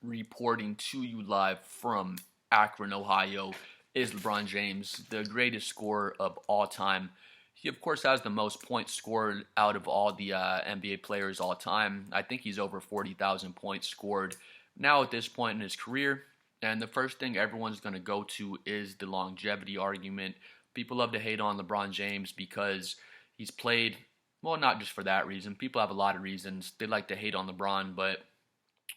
reporting to you live from Akron, Ohio, is LeBron James, the greatest scorer of all time. He, of course, has the most points scored out of all the NBA players all time. I think he's over 40,000 points scored now at this point in his career. And the first thing everyone's going to go to is the longevity argument. People love to hate on LeBron James because he's played, well, not just for that reason. People have a lot of reasons. They like to hate on LeBron, but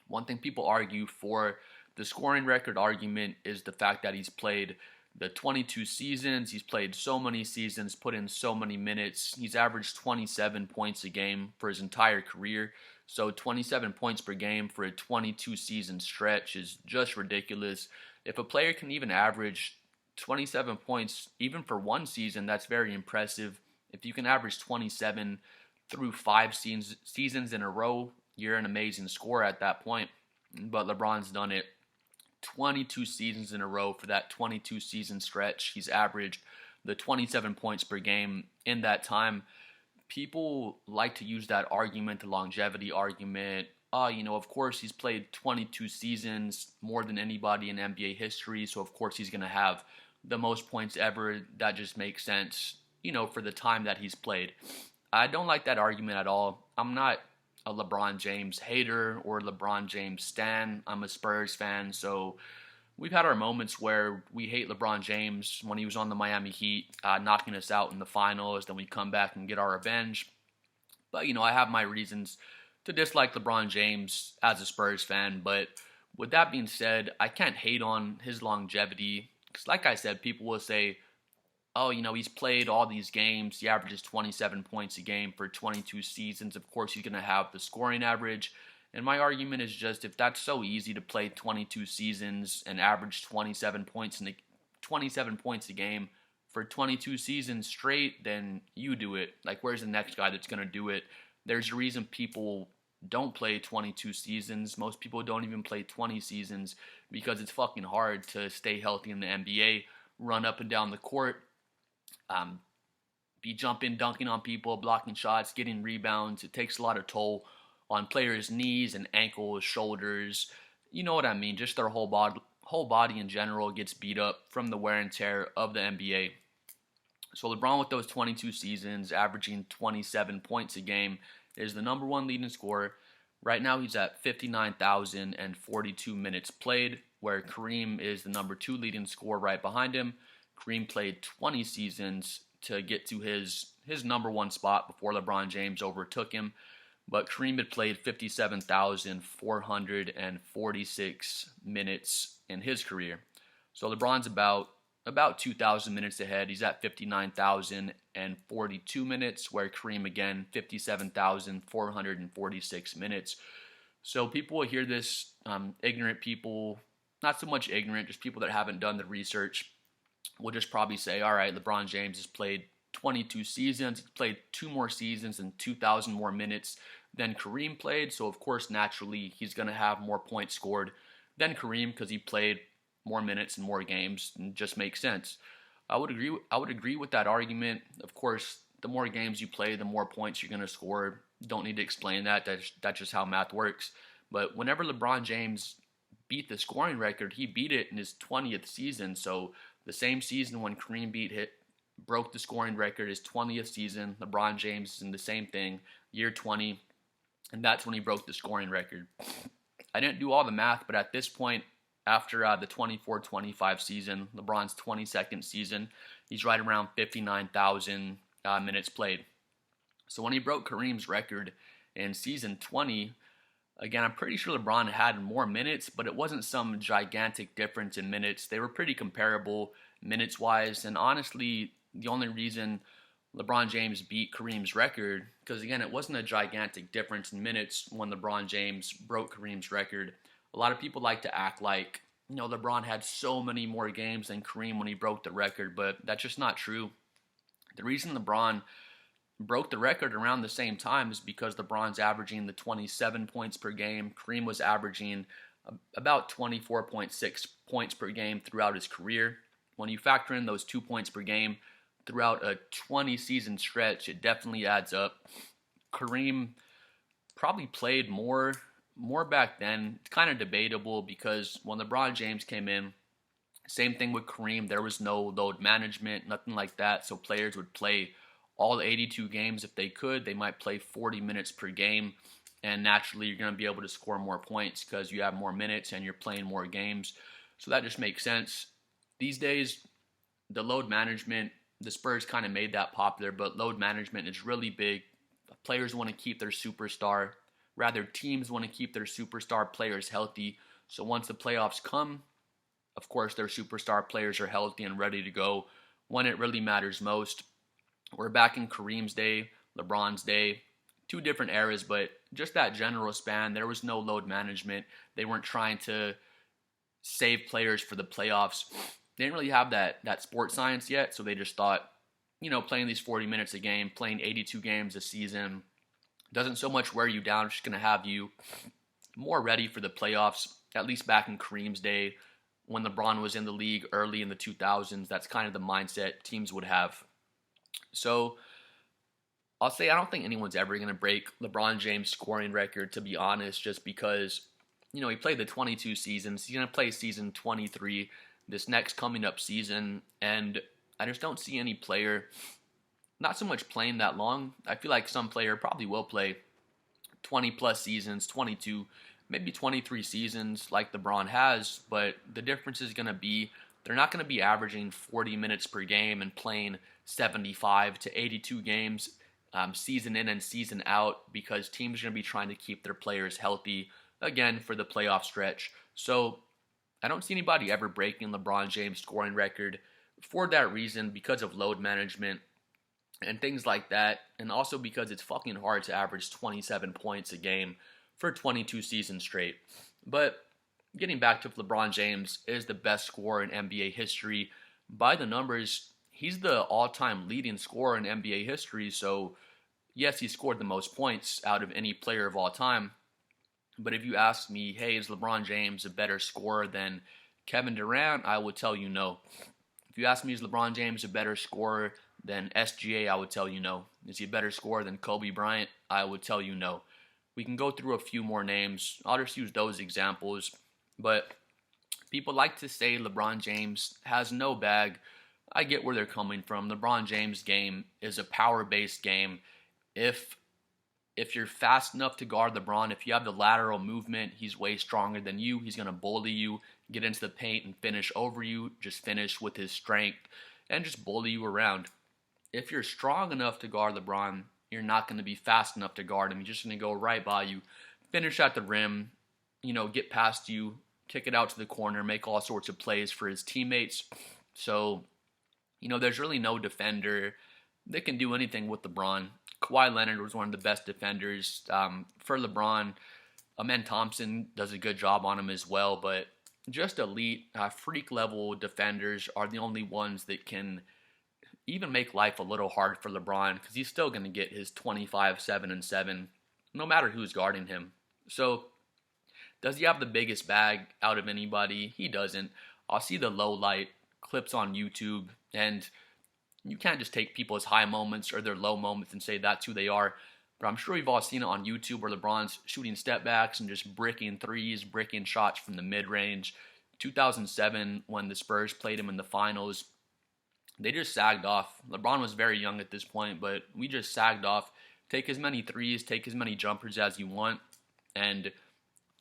one thing people argue for the scoring record argument is the fact that he's played the 22 seasons. He's played so many seasons, put in so many minutes. He's averaged 27 points a game for his entire career. So 27 points per game for a 22 season stretch is just ridiculous. If a player can even average 27 points even for one season, that's very impressive. If you can average 27 through 5 seasons in a row, you're an amazing scorer at that point. But LeBron's done it 22 seasons in a row for that 22 season stretch. He's averaged the 27 points per game in that time. People like to use that argument, the longevity argument. Of course he's played 22 seasons, more than anybody in NBA history, so of course he's going to have the most points ever. That just makes sense, for the time that he's played. I don't like that argument at all. I'm not a LeBron James hater or LeBron James stan. I'm a Spurs fan, so we've had our moments where we hate LeBron James when he was on the Miami Heat, knocking us out in the finals. Then we come back and get our revenge. But, I have my reasons to dislike LeBron James as a Spurs fan. But with that being said, I can't hate on his longevity. Because like I said, people will say, he's played all these games. He averages 27 points a game for 22 seasons. Of course, he's going to have the scoring average. And my argument is just, if that's so easy to play 22 seasons and average 27 points a game for 22 seasons straight, then you do it. Like, where's the next guy that's going to do it? There's a reason people don't play 22 seasons. Most people don't even play 20 seasons because it's fucking hard to stay healthy in the NBA, run up and down the court, be jumping, dunking on people, blocking shots, getting rebounds. It takes a lot of toll on players' knees and ankles, shoulders. You know what I mean? Just their whole body in general gets beat up from the wear and tear of the NBA. So LeBron, with those 22 seasons, averaging 27 points a game, is the number one leading scorer. Right now he's at 59,042 minutes played, where Kareem is the number two leading scorer right behind him. Kareem played 20 seasons to get to his number one spot before LeBron James overtook him. But Kareem had played 57,446 minutes in his career. So LeBron's about 2,000 minutes ahead. He's at 59,042 minutes, where Kareem, again, 57,446 minutes. So people will hear this, ignorant people, not so much ignorant, just people that haven't done the research, will just probably say, all right, LeBron James has played 22 seasons. He's played 2 more seasons and 2,000 more minutes than Kareem played. So, of course, naturally, he's going to have more points scored than Kareem because he played more minutes and more games. And it just makes sense. I would agree with that argument. Of course, the more games you play, the more points you're going to score. Don't need to explain that. That's just how math works. But whenever LeBron James beat the scoring record, he beat it in his 20th season. So the same season when Kareem broke the scoring record, his 20th season, LeBron James is in the same thing, year 20, and that's when he broke the scoring record. I didn't do all the math, but at this point, after the 24-25 season, LeBron's 22nd season, he's right around 59,000 minutes played. So when he broke Kareem's record in season 20, again, I'm pretty sure LeBron had more minutes, but it wasn't some gigantic difference in minutes. They were pretty comparable minutes-wise, and honestly, the only reason LeBron James beat Kareem's record, because again, it wasn't a gigantic difference in minutes when LeBron James broke Kareem's record. A lot of people like to act like, LeBron had so many more games than Kareem when he broke the record, but that's just not true. The reason LeBron broke the record around the same time is because LeBron's averaging the 27 points per game. Kareem was averaging about 24.6 points per game throughout his career. When you factor in those 2 points per game throughout a 20-season stretch, it definitely adds up. Kareem probably played more more back then. It's kind of debatable because when LeBron James came in, same thing with Kareem. There was no load management, nothing like that. So players would play all 82 games if they could. They might play 40 minutes per game. And naturally, you're going to be able to score more points because you have more minutes and you're playing more games. So that just makes sense. These days, the load management, the Spurs kind of made that popular, but load management is really big. Players want to keep their superstar. Rather, teams want to keep their superstar players healthy. So once the playoffs come, of course, their superstar players are healthy and ready to go when it really matters most. We're back in Kareem's day, LeBron's day, two different eras, but just that general span, there was no load management. They weren't trying to save players for the playoffs. They didn't really have that sports science yet, so they just thought, playing these 40 minutes a game, playing 82 games a season, doesn't so much wear you down. It's just going to have you more ready for the playoffs, at least back in Kareem's day when LeBron was in the league early in the 2000s. That's kind of the mindset teams would have. So I'll say I don't think anyone's ever going to break LeBron James' scoring record, to be honest, just because, he played the 22 seasons. He's going to play season 23 this next coming up season, and I just don't see any player, not so much playing that long. I feel like some player probably will play 20 plus seasons, 22, maybe 23 seasons like LeBron has, but the difference is going to be they're not going to be averaging 40 minutes per game and playing 75 to 82 games season in and season out because teams are going to be trying to keep their players healthy, again, for the playoff stretch. So I don't see anybody ever breaking LeBron James' scoring record for that reason, because of load management and things like that, and also because it's fucking hard to average 27 points a game for 22 seasons straight. But getting back to LeBron James is the best scorer in NBA history. By the numbers, he's the all-time leading scorer in NBA history, so yes, he scored the most points out of any player of all time. But if you ask me, hey, is LeBron James a better scorer than Kevin Durant, I would tell you no. If you ask me, is LeBron James a better scorer than SGA, I would tell you no. Is he a better scorer than Kobe Bryant? I would tell you no. We can go through a few more names. I'll just use those examples. But people like to say LeBron James has no bag. I get where they're coming from. LeBron James' game is a power-based game. If you're fast enough to guard LeBron, if you have the lateral movement, he's way stronger than you. He's going to bully you, get into the paint and finish over you, just finish with his strength, and just bully you around. If you're strong enough to guard LeBron, you're not going to be fast enough to guard him. He's just going to go right by you, finish at the rim, get past you, kick it out to the corner, make all sorts of plays for his teammates. So, there's really no defender that can do anything with LeBron. Kawhi Leonard was one of the best defenders for LeBron. Amen Thompson does a good job on him as well, but just elite, freak-level defenders are the only ones that can even make life a little hard for LeBron, because he's still going to get his 25, 7, and 7, no matter who's guarding him. So, does he have the biggest bag out of anybody? He doesn't. I'll see the low-light clips on YouTube, and you can't just take people's high moments or their low moments and say that's who they are. But I'm sure you've all seen it on YouTube where LeBron's shooting step backs and just bricking threes, bricking shots from the mid-range. 2007, when the Spurs played him in the finals, they just sagged off. LeBron was very young at this point, but we just sagged off. Take as many threes, take as many jumpers as you want, and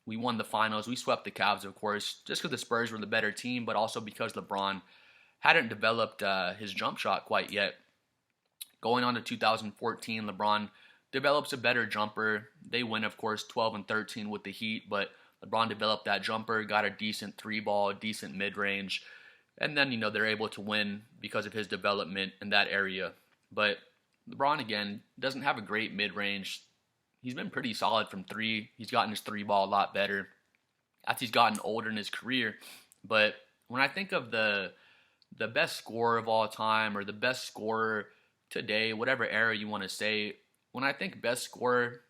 we won the finals. We swept the Cavs, of course, just because the Spurs were the better team, but also because LeBron hadn't developed his jump shot quite yet. Going on to 2014, LeBron develops a better jumper. They win, of course, 12-13 with the Heat, but LeBron developed that jumper, got a decent three ball, decent mid-range, and then, they're able to win because of his development in that area. But LeBron, again, doesn't have a great mid-range. He's been pretty solid from three. He's gotten his three ball a lot better as he's gotten older in his career. But when I think of the best scorer of all time, or the best scorer today, whatever era you want to say, when I think best scorer,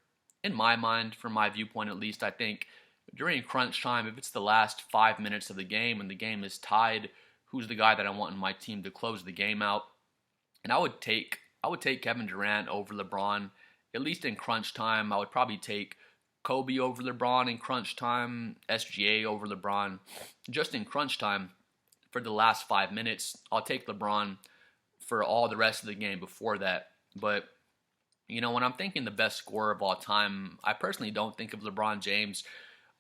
in my mind, from my viewpoint at least, I think during crunch time, if it's the last 5 minutes of the game and the game is tied, who's the guy that I want in my team to close the game out? And I would take Kevin Durant over LeBron, at least in crunch time. I would probably take Kobe over LeBron in crunch time, SGA over LeBron. Just in crunch time, for the last 5 minutes, I'll take LeBron for all the rest of the game before that. But, when I'm thinking the best scorer of all time, I personally don't think of LeBron James.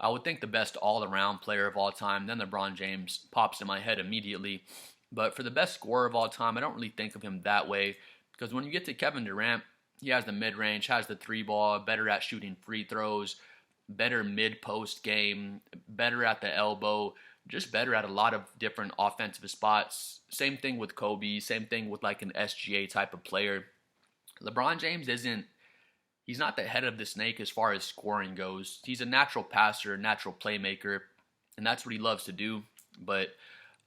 I would think the best all-around player of all time, then LeBron James pops in my head immediately. But for the best scorer of all time, I don't really think of him that way, because when you get to Kevin Durant, he has the mid-range, has the three ball, better at shooting free throws, better mid-post game, better at the elbow, just better at a lot of different offensive spots. Same thing with Kobe, same thing with like an SGA type of player. LeBron James he's not the head of the snake as far as scoring goes. He's a natural passer, natural playmaker, and that's what he loves to do. But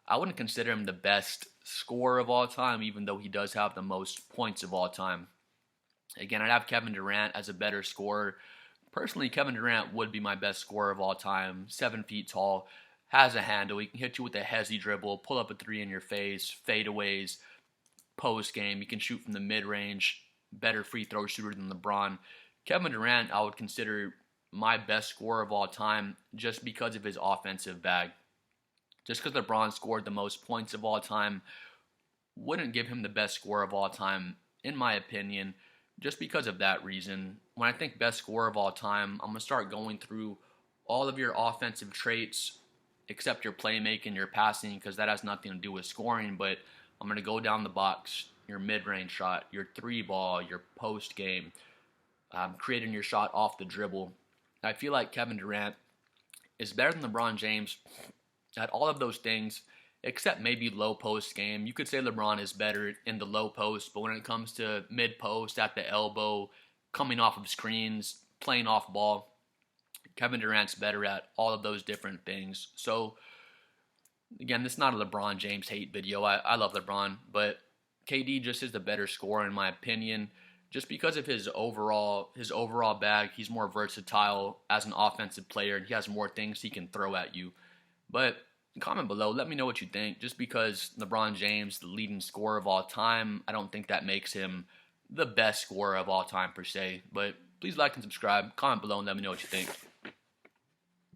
I wouldn't consider him the best scorer of all time, even though he does have the most points of all time. Again, I'd have Kevin Durant as a better scorer. Personally, Kevin Durant would be my best scorer of all time. 7 feet tall, has a handle. He can hit you with a hezzy dribble, pull up a three in your face, fadeaways, post game. He can shoot from the mid-range, better free throw shooter than LeBron. Kevin Durant, I would consider my best scorer of all time just because of his offensive bag. Just because LeBron scored the most points of all time wouldn't give him the best scorer of all time, in my opinion, just because of that reason. When I think best scorer of all time, I'm going to start going through all of your offensive traits except your playmaking, your passing, because that has nothing to do with scoring, but I'm going to go down the box, your mid-range shot, your three ball, your post game, creating your shot off the dribble. I feel like Kevin Durant is better than LeBron James at all of those things, except maybe low post game. You could say LeBron is better in the low post, but when it comes to mid post, at the elbow, coming off of screens, playing off ball, Kevin Durant's better at all of those different things. So, again, this is not a LeBron James hate video. I love LeBron, but KD just is the better scorer in my opinion. Just because of his overall bag, he's more versatile as an offensive player, and he has more things he can throw at you. But comment below, let me know what you think. Just because LeBron James, the leading scorer of all time, I don't think that makes him the best scorer of all time per se. But please like and subscribe, comment below, and let me know what you think.